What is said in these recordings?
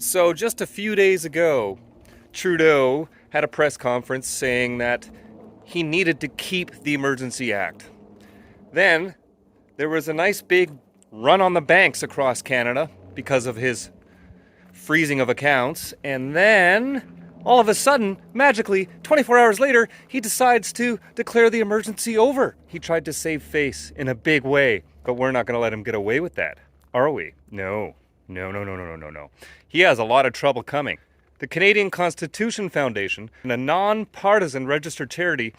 So just a few days ago, Trudeau had a press conference saying that he needed to keep the Emergency Act. Then there was a nice big run on the banks across Canada because of his freezing of accounts. And then all of a sudden, magically, 24 hours later, he decides to declare the emergency over. He tried to save face in a big way, but we're not going to let him get away with that, are we? No. He has a lot of trouble coming. The Canadian Constitution Foundation, a non-partisan registered charity,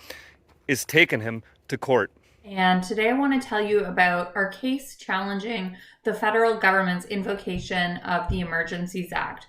is taking him to court. And today I want to tell you about our case challenging the federal government's invocation of the Emergencies Act.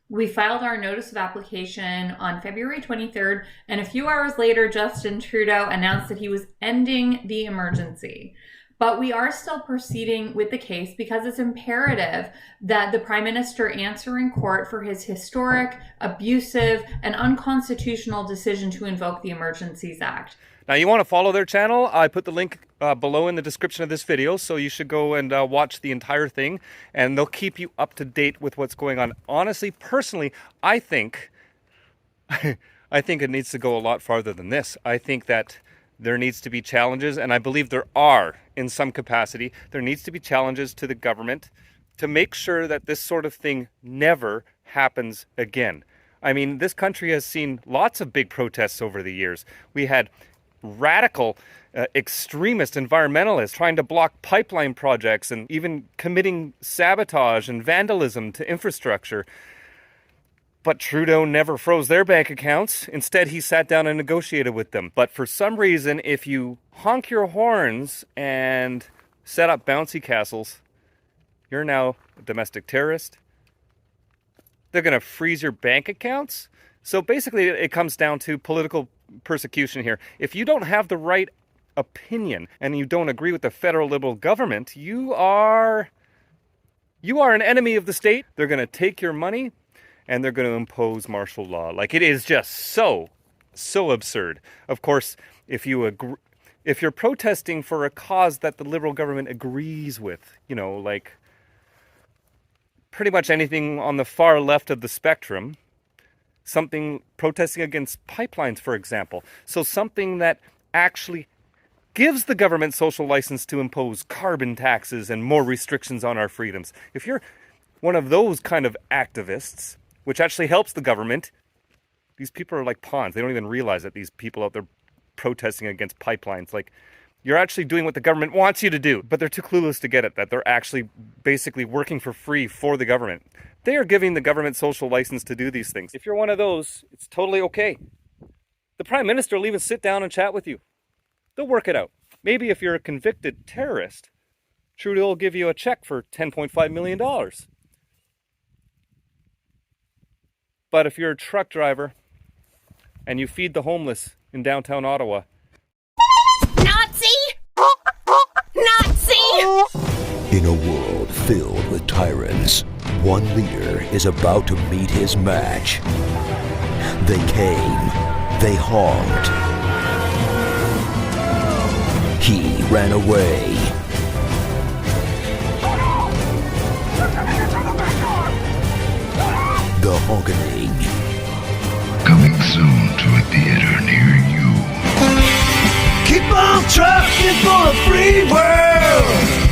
We filed our notice of application on February 23rd, and a few hours later, Justin Trudeau announced that he was ending the emergency. But we are still proceeding with the case because it's imperative that the Prime Minister answer in court for his historic, abusive, and unconstitutional decision to invoke the Emergencies Act. Now, you want to follow their channel? I put the link below in the description of this video, so you should go and watch the entire thing, and they'll keep you up to date with what's going on. Honestly, personally, I think it needs to go a lot farther than this. I think that there needs to be challenges, and I believe there are in some capacity. There needs to be challenges to the government to make sure that this sort of thing never happens again. I mean, this country has seen lots of big protests over the years. We had radical extremist environmentalists trying to block pipeline projects and even committing sabotage and vandalism to infrastructure. But Trudeau never froze their bank accounts. Instead, he sat down and negotiated with them. But for some reason, if you honk your horns and set up bouncy castles, you're now a domestic terrorist. They're going to freeze your bank accounts. So basically, it comes down to political persecution here. If you don't have the right opinion and you don't agree with the federal Liberal government, you are an enemy of the state. They're going to take your money and they're going to impose martial law. Like, it is just so absurd. Of course, if you're protesting for a cause that the Liberal government agrees with, like pretty much anything on the far left of the spectrum, something protesting against pipelines, for example. So something that actually gives the government social license to impose carbon taxes and more restrictions on our freedoms. If you're one of those kind of activists, which actually helps the government, these people are like pawns. They don't even realize that these people out there protesting against pipelines, like, you're actually doing what the government wants you to do, but they're too clueless to get it, that they're actually basically working for free for the government. They are giving the government social license to do these things. If you're one of those, it's totally okay. The Prime Minister will even sit down and chat with you. They'll work it out. Maybe if you're a convicted terrorist, Trudeau will give you a check for $10.5 million. But if you're a truck driver and you feed the homeless in downtown Ottawa, Nazi! In a world filled with tyrants, one leader is about to meet his match. They came, they honked. He ran away. The Honkening. Coming soon to a theater near you. Keep on trucking for a free world.